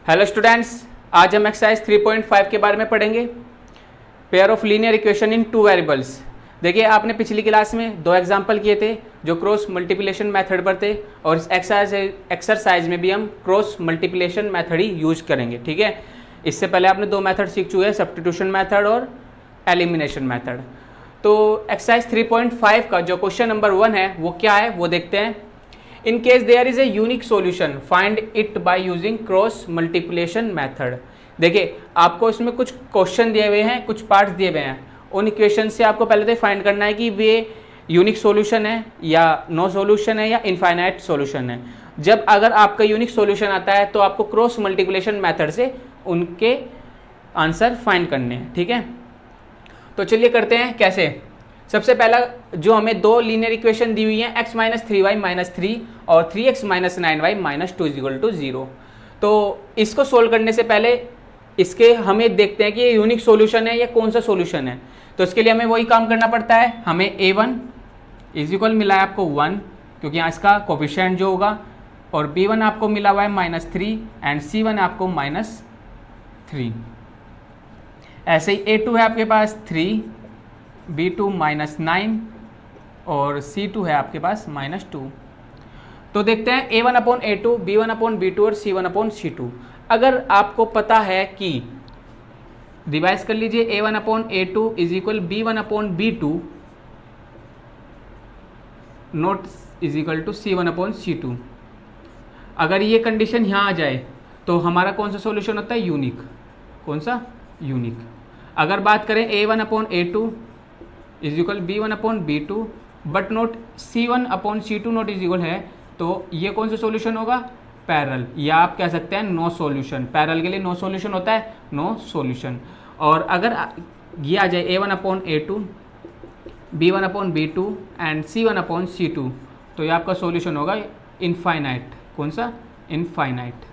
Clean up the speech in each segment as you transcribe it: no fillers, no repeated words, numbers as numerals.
Hello students, आज हम exercise 3.5 के बारे में पढ़ेंगे। Pair of linear equation in two variables. देखिए, आपने पिछली क्लास में दो एग्जांपल किए थे जो क्रॉस मल्टीप्लिकेशन मेथड पर थे, और इस एक्सरसाइज में भी हम क्रॉस मल्टीप्लिकेशन मेथड ही यूज करेंगे। ठीक है, इससे पहले आपने दो मेथड सीख चुके हैं, सब्स्टिट्यूशन मेथड और एलिमिनेशन मेथड। तो एक्सरसाइज 3.5 का जो क्वेश्चन नंबर 1 है वो क्या है वो देखते हैं। In case there is a unique solution, find it by using cross multiplication method। देखिए, आपको इसमें कुछ क्वेश्चन दिए हुए हैं, कुछ पार्ट्स दिए हुए हैं। उन इक्वेशन से आपको पहले तो फाइंड करना है कि वे यूनिक सॉल्यूशन है या नो सॉल्यूशन है या इनफाइनाइट सॉल्यूशन है। जब अगर आपका यूनिक सॉल्यूशन आता है तो आपको क्रॉस मल्टीप्लिकेशन मेथड से उनके आंसर फाइंड करने हैं। ठीक है, तो चलिए करते हैं। कैसे? सबसे पहला जो हमें दो लीनियर इक्वेशन दी हुई है, x माइनस 3y माइनस 3 और 3x minus 9y minus 2 equal to 0। तो इसको सोल्व करने से पहले इसके हमें देखते हैं कि ये यूनिक सॉल्यूशन है या कौन सा सॉल्यूशन है। तो इसके लिए हमें वही काम करना पड़ता है। हमें a1 इज इक्वल मिला है आपको 1, क्योंकि यहाँ इसका कोफिशिएंट जो होगा, और b1 आपको मिला हुआ है -3 एंड c1 आपको -3। ऐसे ही a2 है आपके पास 3, b2 -9 और c2 है आपके पास -2। तो देखते हैं a1 upon a2, b1 upon b2 और c1 अपॉन c2। अगर आपको पता है कि रिवाइज कर लीजिए, a1 upon a2 is equal b1 upon b2 not is equal to c1 upon c2। अगर ये कंडीशन यहाँ आ जाए तो हमारा कौन सा सॉल्यूशन होता है? यूनिक। कौन सा? यूनिक। अगर बात करें a1 upon a2 is equal b1 upon b2 but note c1 upon c2 note is equal है, तो ये कौन सा सॉल्यूशन होगा? पैरेलल, या आप कह सकते हैं नो सॉल्यूशन। पैरेलल के लिए नो सॉल्यूशन होता है, नो सॉल्यूशन। और अगर ये आ जाए a1 upon a2, b1 upon b2 and c1 upon c2, तो ये आपका सॉल्यूशन होगा इनफाइनाइट। कौन सा? इनफाइनाइट।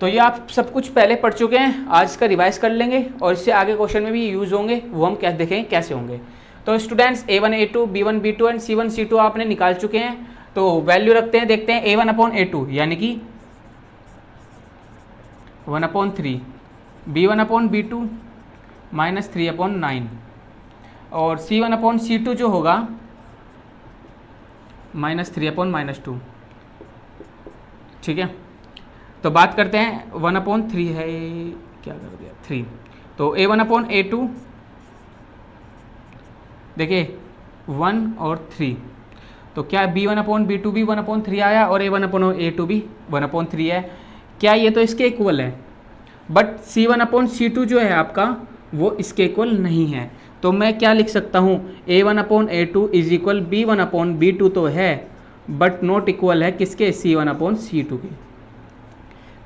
तो ये आप सब कुछ पहले पढ़ चुके हैं, आज इसका रिवाइज कर लेंगे और इससे आगे क्वेश्चन में भी यूज होंगे, वो हम क्या देखेंगे कैसे होंगे। तो students, a1 a2 b1 b2 and c1 c2 आपने निकाल चुके हैं। तो वैल्यू रखते हैं, देखते हैं a1 अपॉन a2 यानी कि 1/3, b1 अपॉन b2 -3/9 और c1 अपॉन c2 जो होगा -3/-2। ठीक है, तो बात करते हैं 1/3 है, क्या कर दिया 3। तो a1 अपॉन a2 देखिए 1 और 3, तो क्या b1 अपॉन b2 भी 1/3 आया और a1 अपॉन a2 भी 1/3 है। क्या ये तो इसके इक्वल है, बट c1 अपॉन c2 जो है आपका वो इसके इक्वल नहीं है। तो मैं क्या लिख सकता हूँ? a1 upon a2 is equal b1 upon b2 तो है, बट नॉट इक्वल है किसके? c1 अपॉन c2 के।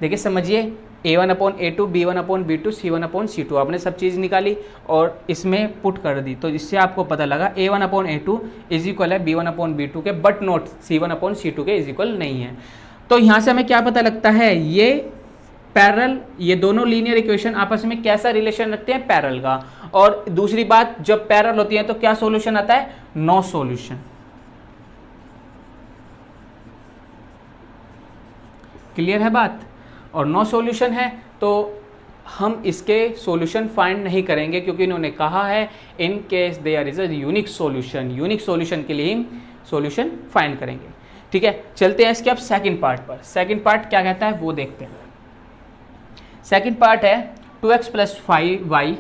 देखिए समझिए, a1 upon a2, b1 upon b2, c1 upon c2 आपने सब चीज़ निकाली और इसमें पुट कर दी, तो इससे आपको पता लगा a1 upon a2 is equal है b1 अपॉन b2 के, but not c1 upon c2 के इज इक्वल नहीं है। तो यहाँ से हमें क्या पता लगता है? ये पैरेलल, ये दोनों लीनियर इक्वेशन आपस में कैसा रिलेशन रखते हैं? पैरेलल का। और दूसरी बात, जब पैरेलल होती है तो क्या सोल्यूशन आता है? No solution. क्लियर है बात? और नो सॉल्यूशन है तो हम इसके सॉल्यूशन फाइंड नहीं करेंगे, क्योंकि इन्होंने कहा है in case there is a unique solution. Unique solution के लिए हम सॉल्यूशन फाइंड करेंगे। ठीक है, चलते हैं इसके अब सेकंड पार्ट पर। सेकंड पार्ट क्या कहता है वो देखते हैं। सेकंड पार्ट है 2x plus 5y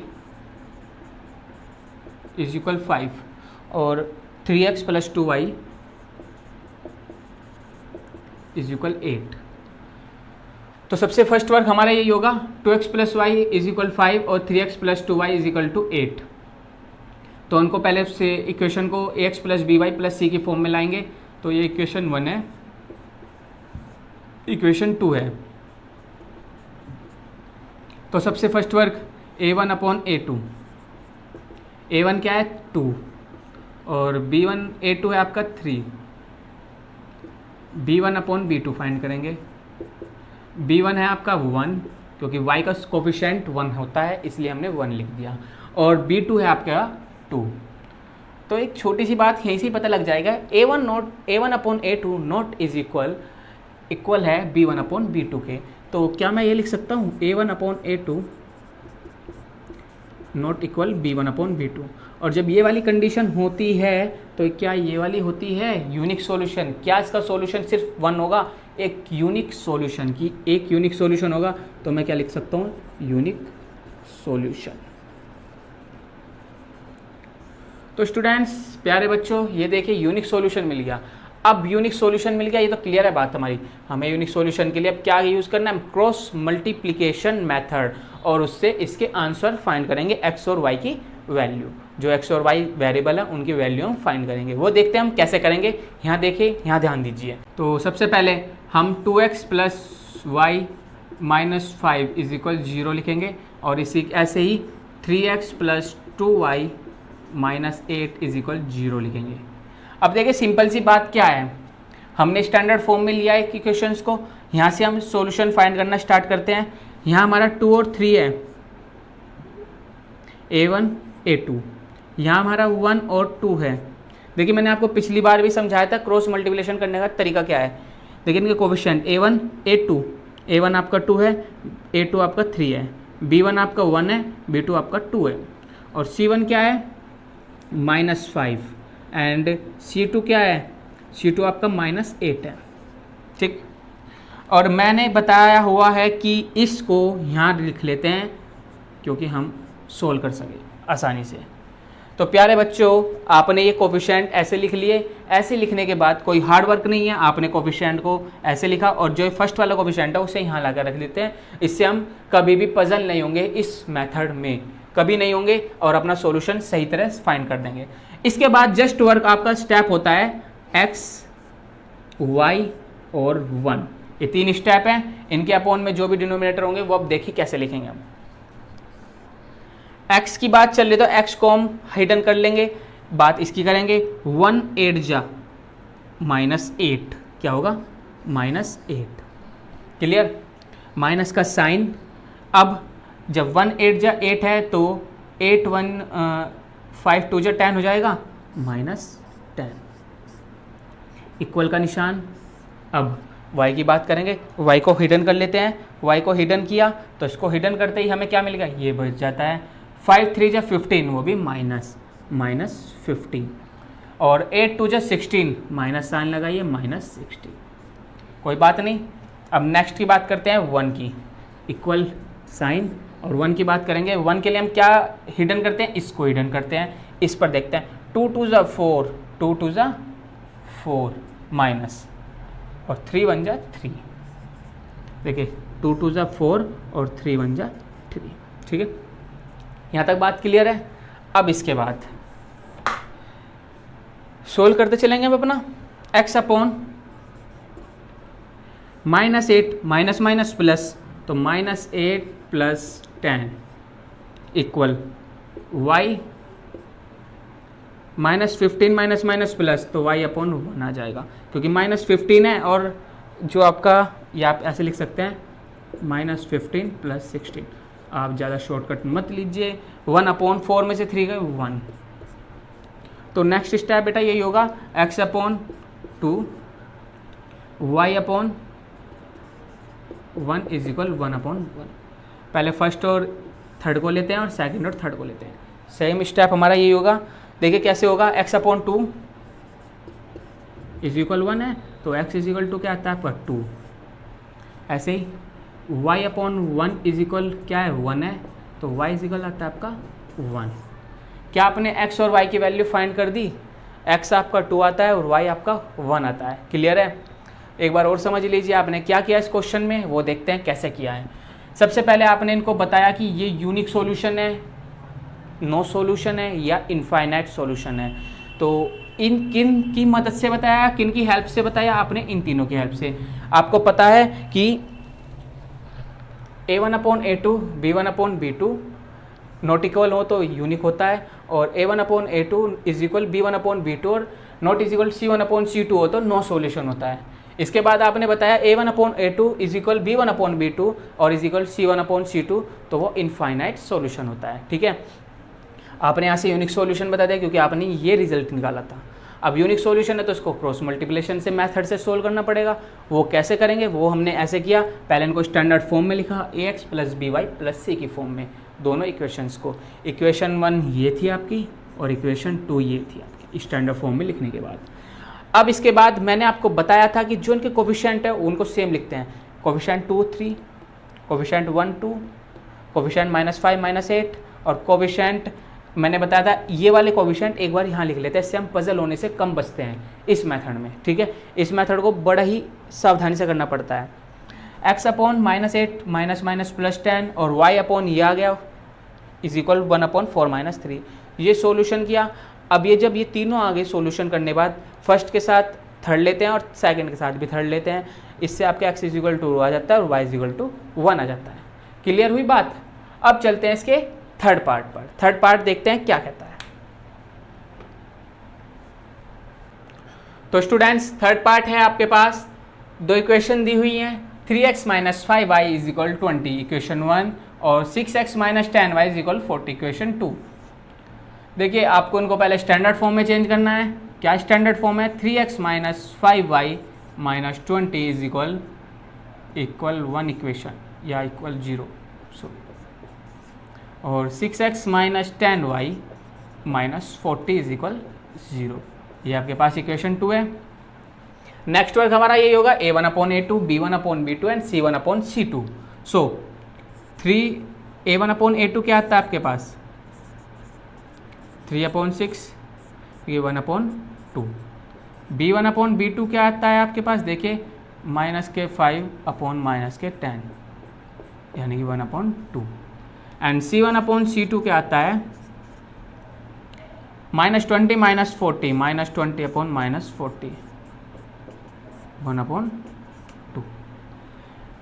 is equal 5 और 3x plus 2y is equal 8। तो सबसे फर्स्ट वर्क हमारा यही होगा, 2x plus Y is equal 5 और 3x plus 2y is equal to 8। तो उनको पहले से इक्वेशन को ax plus B Y plus C की फॉर्म में लाएंगे। तो ये इक्वेशन 1 है, इक्वेशन 2 है। तो सबसे first work a1 upon a2, a1 क्या है? 2 और b1 a2 है आपका 3, b1 अपॉन b2 फाइंड करेंगे। b1 है आपका 1, क्योंकि y का कोफिशिएंट 1 होता है इसलिए हमने 1 लिख दिया, और b2 है आपका 2। तो एक छोटी सी बात यहीं से पता लग जाएगा, a1 upon a2 not is equal है b1 अपॉन b2 के। तो क्या मैं ये लिख सकता हूँ A1/A2 नॉट इक्वल B1/B2। और जब ये वाली कंडीशन होती है तो क्या ये वाली होती है यूनिक सॉल्यूशन। क्या इसका सॉल्यूशन सिर्फ वन होगा, एक यूनिक सॉल्यूशन की एक यूनिक सॉल्यूशन होगा। तो मैं क्या लिख सकता हूँ, यूनिक सॉल्यूशन। तो स्टूडेंट्स, प्यारे बच्चों, ये देखिए यूनिक सॉल्यूशन मिल गया। अब यूनिक सॉल्यूशन मिल गया, ये तो क्लियर है बात हमारी। हमें यूनिक सॉल्यूशन के लिए अब क्या यूज़ करना है, क्रॉस मल्टीप्लिकेशन मेथड, और उससे इसके आंसर फाइंड करेंगे एक्स और वाई की वैल्यू। जो एक्स और वाई वेरिएबल है उनकी वैल्यू हम फाइंड करेंगे। वो देखते हैं हम कैसे करेंगे। यहाँ देखिए, यहाँ ध्यान दीजिए। तो सबसे पहले हम 2x + y - 5 = 0 लिखेंगे, और इसी ऐसे ही 3x + 2y - 8 = 0 लिखेंगे। अब देखिए सिंपल सी बात क्या है, हमने स्टैंडर्ड फॉर्म में लिया है इक्वेशंस को। यहाँ से हम सॉल्यूशन फाइंड करना स्टार्ट करते हैं। यहाँ हमारा 2 और 3 है, A1 A2। यहाँ हमारा 1 और 2 है। देखिए मैंने आपको पिछली बार भी समझाया था क्रॉस मल्टीप्लिकेशन करने का तरीका क्या है। देखिए इनके कोफिशिएंट A1 A2, A1 आपका 2 है, A2 आपका 3 है, B1 आपका 1 है, B2 आपका 2 है, और C1 क्या है -5, एंड C2 क्या है, C2 आपका -8 है। ठीक, और मैंने बताया हुआ है कि इसको यहाँ लिख लेते हैं क्योंकि हम सोल्व कर सके आसानी से। तो प्यारे बच्चों, आपने ये कोफिशिएंट ऐसे लिख लिए। ऐसे लिखने के बाद कोई हार्ड वर्क नहीं है, आपने कोफिशिएंट को ऐसे लिखा, और जो फर्स्ट वाला कोफिशिएंट है उसे यहाँ ला कर रख देते हैं। इससे हम कभी भी पजल नहीं होंगे, इस मेथड में कभी नहीं होंगे, और अपना सॉल्यूशन सही तरह फाइंड कर देंगे। इसके बाद जस्ट वर्क आपका स्टेप होता है x, y और 1। ये 3 स्टेप हैं। इनके अपॉन में जो भी डिनोमिनेटर होंगे वो अब देखिए कैसे लिखेंगे हम। x की बात चल रही तो x को हम हिडन कर लेंगे, बात इसकी करेंगे। 1 8 जा -8 क्या होगा, -8। क्लियर, माइनस का साइन। अब जब 1 8 जा 8 है तो 8 1 5 2 जा 10 हो जाएगा, -10 इक्वल का निशान। अब y की बात करेंगे, y को हिडन कर लेते हैं। y को हिडन किया तो इसको हिडन करते ही हमें क्या मिलेगा, ये बच जाता है 5 3 जा 15, वो भी -15, और 8 2 जा 16, माइनस साइन लगाइए, -16। कोई बात नहीं। अब नेक्स्ट की बात करते हैं 1 की, इक्वल साइन, और 1 की बात करेंगे। 1 के लिए हम क्या हिडन करते हैं, इसको हिडन करते हैं। इस पर देखते हैं 2 2 जा 4, 2 2 जा 4 माइनस, और 3 1 जा 3। देखिए 2 2 जा 4 और 3 1 जा 3। ठीक है, यहाँ तक बात क्लियर है। अब इसके बाद सोल्व करते चलेंगे हम अपना। x upon -8 minus minus plus, तो -8 + 10 equal y, -15 minus minus plus, तो y अपॉन 1 आ जाएगा, क्योंकि -15 है, और जो आपका ये आप ऐसे लिख सकते हैं -15 + 16। आप ज़्यादा शॉर्टकट मत लीजिए। 1/4 में से 3 गए 1। तो नेक्स्ट स्टेप बेटा यही होगा, x अपॉन 2 y अपॉन 1 = 1/1। पहले फर्स्ट और थर्ड को लेते हैं और सेकंड और थर्ड को लेते हैं। सेम स्टेप हमारा यही होगा। देखिए कैसे होगा, x अपॉन 2 = 1 है, तो x = क्या आता है आपका 2। ऐसे ही y अपॉन 1 क्या है 1 है, तो y आता है आपका 1। क्या आपने x और y की वैल्यू फाइंड कर दी। x आपका 2 आता है और y आपका 1 आता है। क्लियर है। एक बार और समझ लीजिए आपने क्या किया इस क्वेश्चन में, वो देखते हैं कैसे किया है। सबसे पहले आपने इनको बताया कि ये यूनिक सॉल्यूशन है, नो सॉल्यूशन है, या इनफाइनाइट सॉल्यूशन है। तो इन किन की मदद से बताया, किन की हेल्प से बताया आपने, इन तीनों की हेल्प से। आपको पता है कि A1/A2 B1/B2 नॉट इक्वल हो तो यूनिक होता है, और A1/A2 = B1/B2 और नॉट इक्वल C1/C2 हो तो नो सॉल्यूशन होता है। इसके बाद आपने बताया A1/A2 = B1/B2 और C1/C2, तो वो इनफाइनाइट सॉल्यूशन होता है। ठीक है, आपने यहाँ से यूनिक सॉल्यूशन बता दिया क्योंकि आपने ये रिजल्ट निकाला था। अब यूनिक सॉल्यूशन है तो इसको क्रॉस मल्टीप्लिकेशन से मेथड से सोल्व करना पड़ेगा। वो कैसे करेंगे वो हमने ऐसे किया, पहले इनको स्टैंडर्ड फॉर्म में लिखा ax + by + c की फॉर्म में दोनों इक्वेशंस को। इक्वेशन 1 ये थी आपकी और इक्वेशन 2 ये थी आपकी स्टैंडर्ड फॉर्म में लिखने के बाद। अब इसके बाद मैंने आपको बताया था कि जो उनके कोफिशिएंट है उनको सेम लिखते हैं, कोफिशिएंट 2 3, कोफिशिएंट 1 2, कोफिशिएंट -5 -8 और कोफिशिएंट मैंने बताया था ये वाले कोफिशिएंट एक बार यहाँ लिख लेते हैं, इससे हम पजल होने से कम बचते हैं इस मेथड में, ठीक है। इस मेथड को बड़ा ही सावधानी से करना पड़ता है। x अपॉन -8 माइनस +10 और y अपॉन ये आ गया इज इक्वल 1/4 - 3। ये सॉल्यूशन किया। अब ये जब ये तीनों आ गए सॉल्यूशन करने के बाद फर्स्ट के साथ थर्ड लेते हैं और सेकंड के साथ भी थर्ड लेते हैं, इससे आपके x = 2 आ जाता है और y = 1 आ जाता है। क्लियर हुई बात। अब चलते हैं इसके थर्ड पार्ट पर। थर्ड पार्ट देखते हैं क्या कहता है। तो स्टूडेंट्स थर्ड पार्ट है आपके पास, दो इक्वेशन दी हुई हैं, 3x - 5y = 20 इक्वेशन 1 और 6x - 10y = 40 इक्वेशन 2। देखिए आपको इनको पहले स्टैंडर्ड फॉर्म में चेंज करना है। क्या स्टैंडर्ड फॉर्म है? 3x - 5y - 20 = 1 इक्वेशन या इक्वल 0 और 6x - 10y - 40 = 0। ये आपके पास इक्वेशन 2 है। नेक्स्ट वर्क हमारा यही होगा a1/a2, b1/b2 and c1/c2। So 3a1/a2 क्या आता है आपके पास? 3/6, a1/2। b1/b2 क्या आता है आपके पास? देखिए -5/-10 यानी कि 1/2 एंड c1/c2 क्या आता है? -20 - 40 -20/-40 1/2।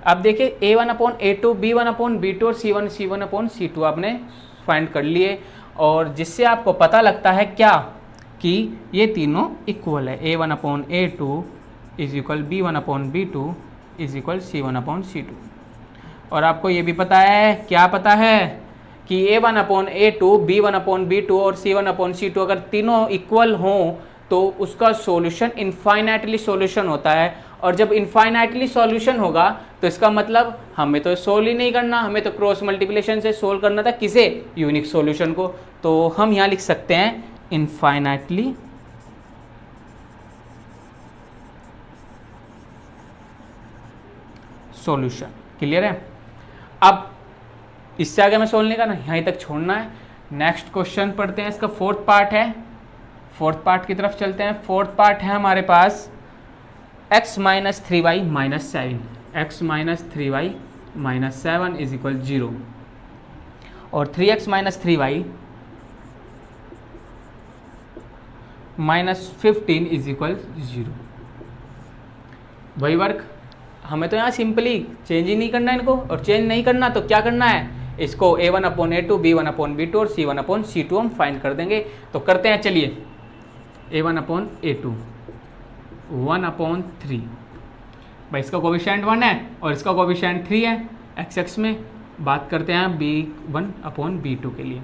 अब देखिए a1/a2, b1/b2 और c1/c2 आपने फाइंड कर लिए और जिससे आपको पता लगता है क्या कि ये तीनों इक्वल है। a1/a2 = b1/b2 = c1/c2। और आपको ये भी पता है, क्या पता है कि a1/a2, b1/b2 और c1/c2 अगर तीनों इक्वल हों तो उसका सॉल्यूशन इनफाइनाइटली सॉल्यूशन होता है। और जब इनफाइनाइटली सॉल्यूशन होगा तो इसका मतलब हमें तो सोल्व ही नहीं करना, हमें तो क्रॉस मल्टीप्लिकेशन से सोल्व करना था किसे? यूनिक सॉल्यूशन को। तो हम यहाँ लिख सकते हैं इनफाइनाइटली सॉल्यूशन। क्लियर है? अब इससे आगे मैं सोल्व नहीं करना, यहीं तक छोड़ना है। नेक्स्ट क्वेश्चन पढ़ते हैं, इसका फोर्थ पार्ट है। फोर्थ पार्ट की तरफ चलते हैं। फोर्थ पार्ट है हमारे पास x - 3y - 7, x - 3y - 7 = 0 और 3x - 3y - 15 = 0। वही वर्क हमें तो यहाँ सिंपली चेंज ही नहीं करना है इनको, और चेंज नहीं करना तो क्या करना है? इसको a1/a2, b1/b2 और c1/c2 हम फाइंड कर देंगे। तो करते हैं, चलिए। a1/a2 1/3 भाई, इसका कोफिशिएंट 1 है और इसका कोफिशिएंट 3 है। x में बात करते हैं b1/b2 के लिए।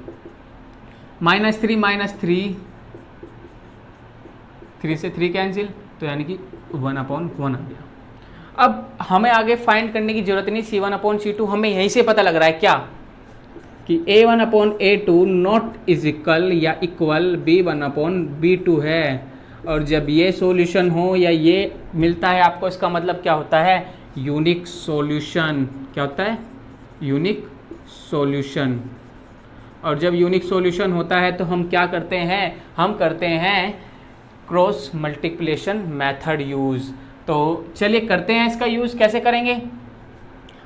-3 3 से 3 कैंसिल, तो यानी कि 1/1 आ गया। अब हमें आगे फाइंड करने की जरूरत नहीं, c1/c2 हमें यहीं से पता लग रहा है क्या कि a1/a2 नॉट इजिकल या इक्वल b1/b2 है। और जब ये सॉल्यूशन हो या ये मिलता है आपको, इसका मतलब क्या होता है? Unique solution. क्या होता है? Unique solution. और जब यूनिक सॉल्यूशन होता है तो हम क्या करते हैं? हम करते हैं क्रॉस मल्टीप्लिकेशन मेथड यूज़। तो चलिए करते हैं इसका यूज़। कैसे करेंगे?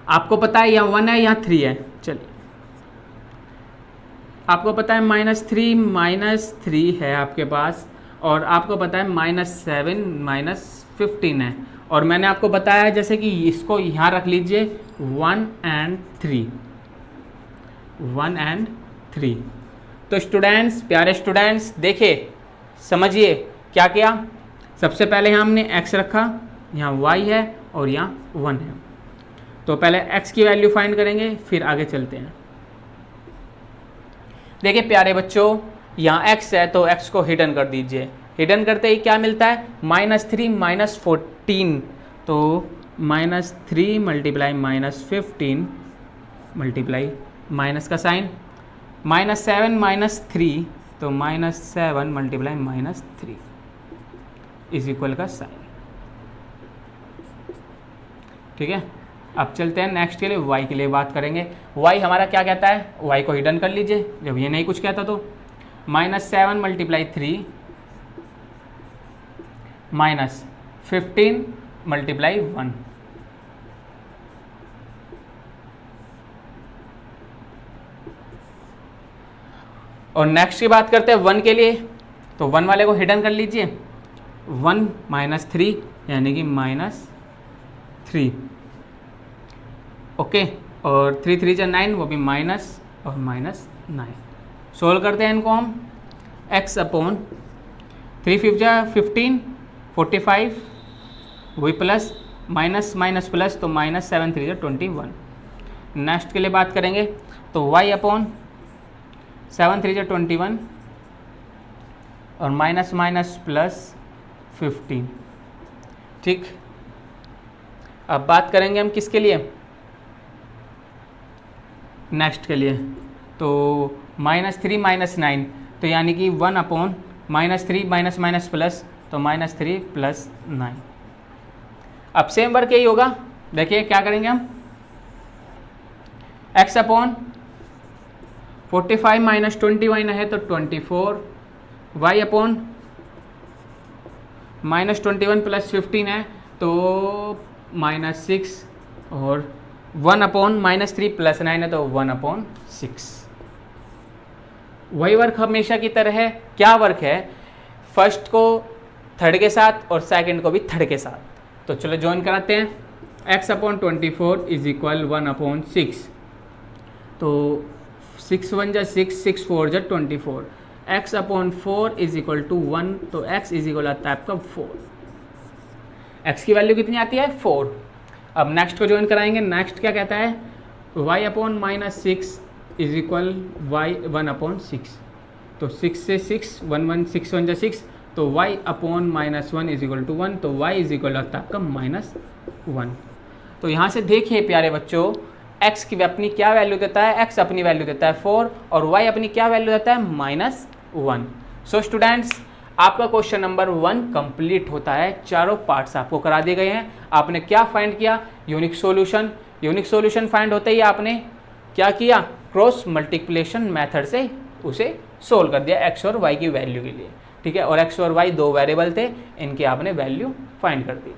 आपको पता है या 1 है या 3 है। चलिए, आपको पता है -3 है आपके पास, और आपको पता है -7 -15 है। और मैंने आपको बताया जैसे कि इसको यहाँ रख लीजिए 1 and 3। तो स्टूडेंट्स, प्यारे स्टूडेंट्स, देखिए समझिए क्या किया। सबसे पहले यहाँ हमने x रखा, यहाँ y है और यहाँ 1 है। तो पहले x की वैल्यू फाइंड करेंगे, फिर आगे चलते हैं। देखिए प्यारे बच्चों, यहाँ x है तो x को हिडन कर दीजिए, हिडन करते ही क्या मिलता है, -3 -14, तो -3 मल्टीप्लाई -15 मल्टीप्लाई माइनस का साइन, -7 -3, तो -7 मल्टीप्लाई -3 इज इक्वल का साइन। ठीक है, अब चलते हैं नेक्स्ट के लिए, y के लिए बात करेंगे। y हमारा क्या कहता है, y को हिडन कर लीजिए जब ये नहीं कुछ कहता तो, -7 मल्टीप्लाई 3 -15 मल्टीप्लाई 1, और नेक्स्ट की बात करते हैं 1 के लिए, तो 1 वाले को हिडन कर लीजिए, 1 -3 यानी कि -3, ओके, और 3 3 जा 9, वो भी माइनस और -9। सोल्व करते हैं इनको हम, x अपॉन 3 5 जा 15, 45, वही प्लस माइनस माइनस प्लस, तो -7 3 जा 21। नेक्स्ट के लिए बात करेंगे तो y अपॉन 7 3 जा 21 और माइनस माइनस प्लस 15। ठीक, अब बात करेंगे हम किसके लिए, नेक्स्ट के लिए, तो -3 -9, तो यानी कि 1 अपॉन -3 माइनस माइनस प्लस, तो -3 + 9। अब सेम वर्क यही होगा, देखिए क्या करेंगे हम, x अपॉन 45 -21 है तो 24, y अपॉन -21 + 15 है तो -6, और 1 अपॉन -3 + 9 है तो 1/6। वही वर्क हमेशा की तरह है, क्या वर्क है, फर्स्ट को थर्ड के साथ और सेकंड को भी थर्ड के साथ, तो चलो ज्वाइन कराते हैं। x अपॉन 24 इज इक्वल 1/6, तो 6 1 जा 6, 6 4 जा 24, x upon 4 is equal to 1, तो x इज इक्वल आता है आपका 4, x की वैल्यू कितनी आती है 4। अब नेक्स्ट को ज्वाइन कराएंगे, नेक्स्ट क्या कहता है, y upon -6 is equal y 1/6, तो 6 से 6 1 1 6 1 जा 6, तो y upon -1 is equal to 1, तो y इज इक्वल आता है आपका -1। तो यहाँ से देखिए प्यारे बच्चों, x की अपनी क्या वैल्यू देता है, x अपनी वैल्यू देता है 4 और y अपनी क्या वैल्यू देता है -1। सो स्टूडेंट्स, आपका क्वेश्चन नंबर 1 कंप्लीट होता है, चारों पार्ट्स आपको करा दिए गए हैं। आपने क्या फाइंड किया, unique solution. Unique solution find होते ही आपने क्या किया, क्रॉस मल्टीप्लिकेशन मेथड से उसे सोल्व कर दिया x और y की वैल्यू के लिए, ठीक है, और x और y दो वेरिएबल थे, इनके आपने वैल्यू फाइंड कर दी।